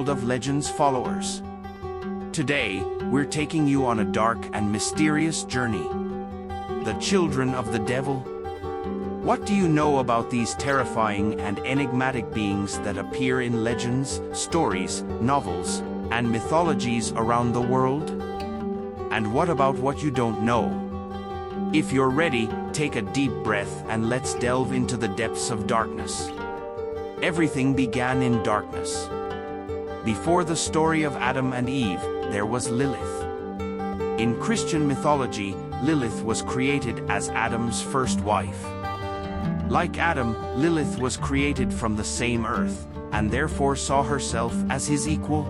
world of Legends followers. Today, we're taking you on a dark and mysterious journey. The children of the devil. What do you know about these terrifying and enigmatic beings that appear in legends, stories, novels, and mythologies around the world? And what about what you don't know? If you're ready, take a deep breath and let's delve into the depths of darkness. Everything began in darkness. Before the story of Adam and Eve, there was Lilith. In Christian mythology, Lilith was created as Adam's first wife. Like Adam, Lilith was created from the same earth, and therefore saw herself as his equal.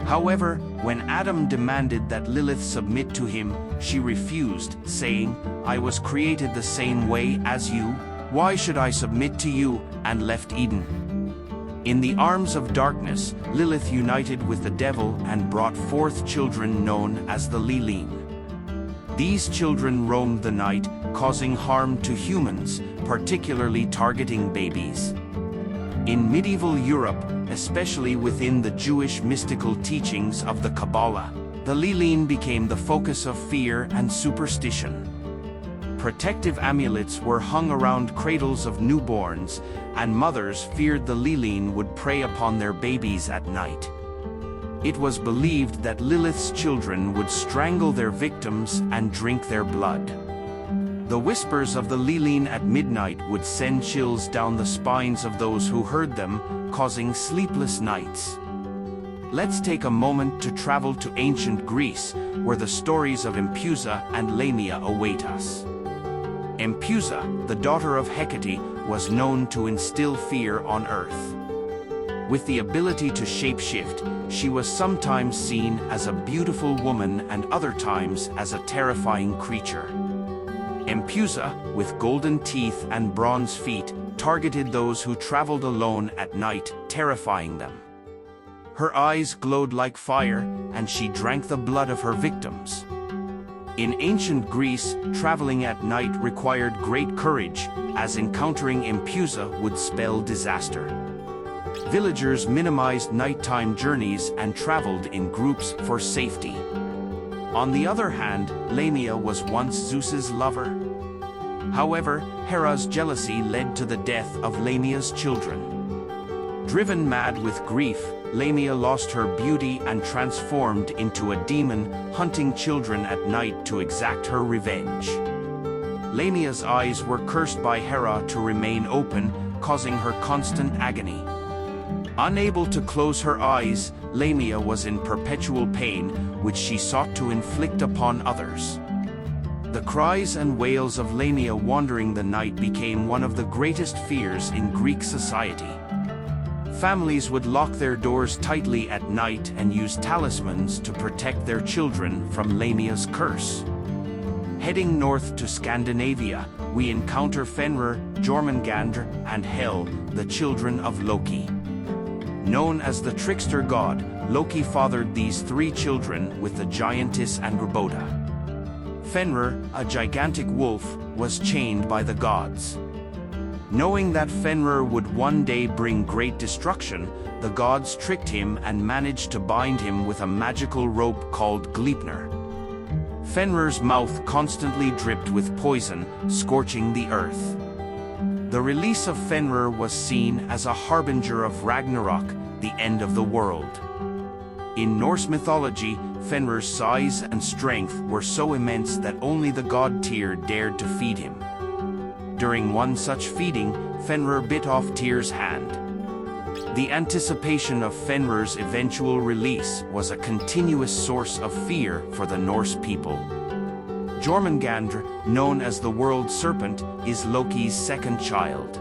However, when Adam demanded that Lilith submit to him, she refused, saying, "I was created the same way as you. Why should I submit to you?" and left Eden. In the arms of darkness, Lilith united with the devil and brought forth children known as the Leleen. These children roamed the night, causing harm to humans, particularly targeting babies. In medieval Europe, especially within the Jewish mystical teachings of the Kabbalah, the Leleen became the focus of fear and superstition. Protective amulets were hung around cradles of newborns, and mothers feared the Leleen would prey upon their babies at night. It was believed that Lilith's children would strangle their victims and drink their blood. The whispers of the Leleen at midnight would send chills down the spines of those who heard them, causing sleepless nights. Let's take a moment to travel to ancient Greece, where the stories of Empusa and Lamia await us. Empusa, the daughter of Hecate, was known to instill fear on earth. With the ability to shapeshift, she was sometimes seen as a beautiful woman and other times as a terrifying creature. Empusa, with golden teeth and bronze feet, targeted those who traveled alone at night, terrifying them. Her eyes glowed like fire, and she drank the blood of her victims. In ancient Greece, traveling at night required great courage, as encountering Empusa would spell disaster. Villagers minimized nighttime journeys and traveled in groups for safety. On the other hand, Lamia was once Zeus's lover. However, Hera's jealousy led to the death of Lamia's children. Driven mad with grief, Lamia lost her beauty and transformed into a demon, hunting children at night to exact her revenge. Lamia's eyes were cursed by Hera to remain open, causing her constant agony. Unable to close her eyes, Lamia was in perpetual pain, which she sought to inflict upon others. The cries and wails of Lamia wandering the night became one of the greatest fears in Greek society. Families would lock their doors tightly at night and use talismans to protect their children from Lamia's curse. Heading north to Scandinavia, we encounter Fenrir, Jormungandr, and Hel, the children of Loki. Known as the trickster god, Loki fathered these three children with the giantess Angrboda. Fenrir, a gigantic wolf, was chained by the gods. Knowing that Fenrir would one day bring great destruction, the gods tricked him and managed to bind him with a magical rope called Gleipnir. Fenrir's mouth constantly dripped with poison, scorching the earth. The release of Fenrir was seen as a harbinger of Ragnarok, the end of the world. In Norse mythology, Fenrir's size and strength were so immense that only the god Tyr dared to feed him. During one such feeding, Fenrir bit off Tyr's hand. The anticipation of Fenrir's eventual release was a continuous source of fear for the Norse people. Jormungandr, known as the World Serpent, is Loki's second child.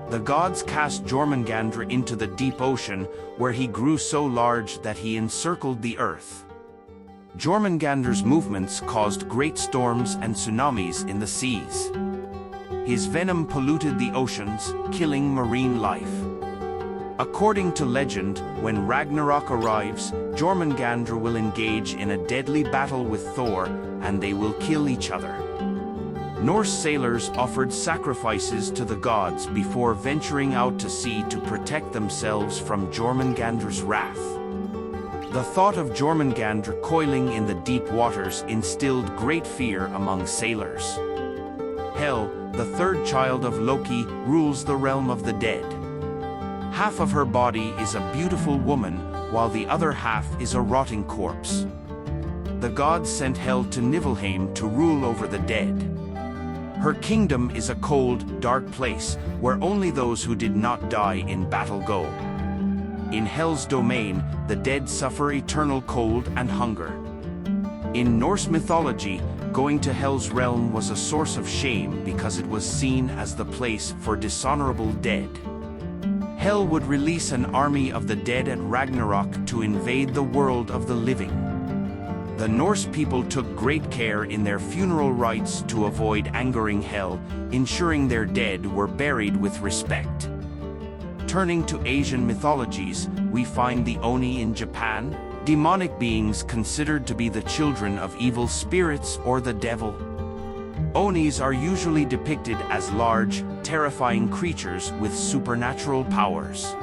The gods cast Jormungandr into the deep ocean, where he grew so large that he encircled the earth. Jormungandr's movements caused great storms and tsunamis in the seas. His venom polluted the oceans, killing marine life. According to legend, when Ragnarok arrives, Jormungandr will engage in a deadly battle with Thor, and they will kill each other. Norse sailors offered sacrifices to the gods before venturing out to sea to protect themselves from Jormungandr's wrath. The thought of Jormungandr coiling in the deep waters instilled great fear among sailors. Hel, the third child of Loki, rules the realm of the dead. Half of her body is a beautiful woman, while the other half is a rotting corpse. The gods sent Hel to Niflheim to rule over the dead. Her kingdom is a cold, dark place, where only those who did not die in battle go. In Hel's domain, the dead suffer eternal cold and hunger. In Norse mythology, going to Hel's realm was a source of shame because it was seen as the place for dishonorable dead. Hel would release an army of the dead at Ragnarok to invade the world of the living. The Norse people took great care in their funeral rites to avoid angering Hel, ensuring their dead were buried with respect. Turning to Asian mythologies, we find the Oni in Japan, demonic beings considered to be the children of evil spirits or the devil. Onis are usually depicted as large, terrifying creatures with supernatural powers.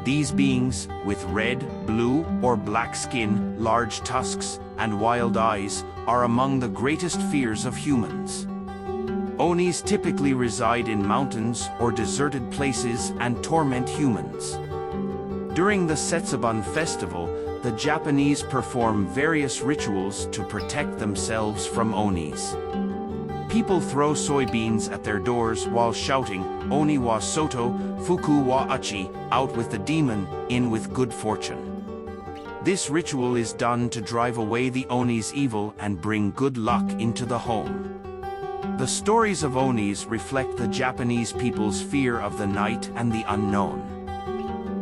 These beings, with red, blue, or black skin, large tusks, and wild eyes, are among the greatest fears of humans. Onis typically reside in mountains or deserted places and torment humans. During the Setsubun festival, the Japanese perform various rituals to protect themselves from Onis. People throw soybeans at their doors while shouting, "Oni wa soto, fuku wa achi," out with the demon, in with good fortune. This ritual is done to drive away the Oni's evil and bring good luck into the home. The stories of Onis reflect the Japanese people's fear of the night and the unknown.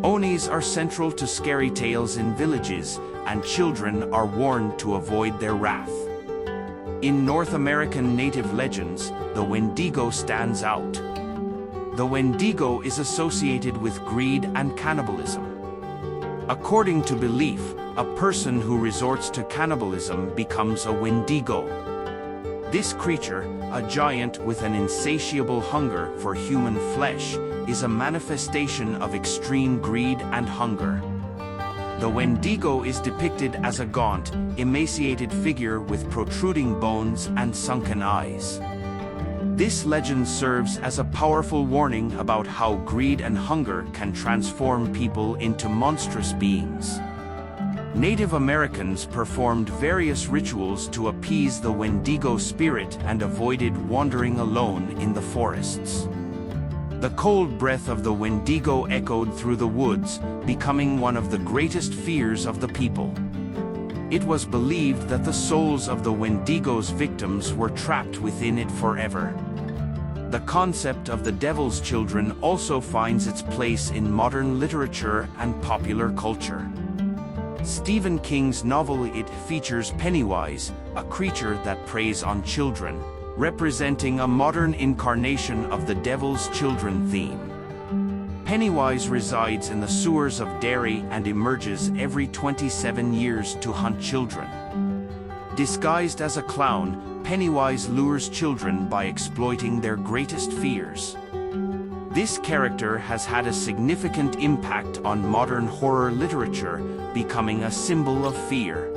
Onis are central to scary tales in villages, and children are warned to avoid their wrath. In North American native legends, the Wendigo stands out. The Wendigo is associated with greed and cannibalism. According to belief, a person who resorts to cannibalism becomes a Wendigo. This creature, a giant with an insatiable hunger for human flesh, is a manifestation of extreme greed and hunger. The Wendigo is depicted as a gaunt, emaciated figure with protruding bones and sunken eyes. This legend serves as a powerful warning about how greed and hunger can transform people into monstrous beings. Native Americans performed various rituals to appease the Wendigo spirit and avoided wandering alone in the forests. The cold breath of the Wendigo echoed through the woods, becoming one of the greatest fears of the people. It was believed that the souls of the Wendigo's victims were trapped within it forever. The concept of the devil's children also finds its place in modern literature and popular culture. Stephen King's novel It features Pennywise, a creature that preys on children, representing a modern incarnation of the devil's children theme. Pennywise resides in the sewers of Derry and emerges every 27 years to hunt children. Disguised as a clown, Pennywise lures children by exploiting their greatest fears. This character has had a significant impact on modern horror literature, becoming a symbol of fear.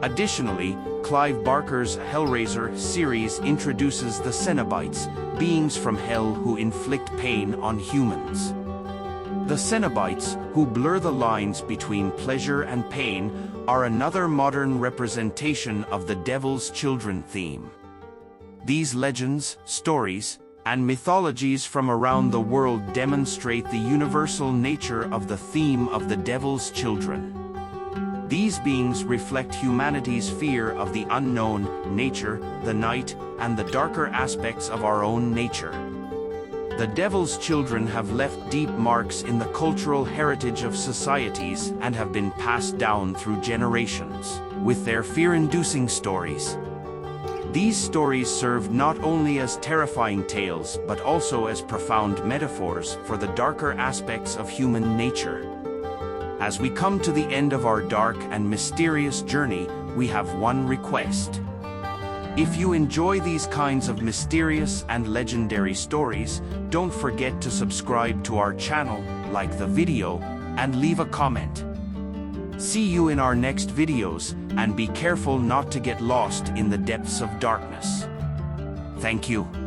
Additionally, Clive Barker's Hellraiser series introduces the Cenobites, beings from hell who inflict pain on humans. The Cenobites, who blur the lines between pleasure and pain, are another modern representation of the devil's children theme. These legends, stories, and mythologies from around the world demonstrate the universal nature of the theme of the devil's children. These beings reflect humanity's fear of the unknown, nature, the night, and the darker aspects of our own nature. The devil's children have left deep marks in the cultural heritage of societies and have been passed down through generations, with their fear-inducing stories. These stories serve not only as terrifying tales but also as profound metaphors for the darker aspects of human nature. As we come to the end of our dark and mysterious journey, we have one request. If you enjoy these kinds of mysterious and legendary stories, don't forget to subscribe to our channel, like the video, and leave a comment. See you in our next videos, and be careful not to get lost in the depths of darkness. Thank you.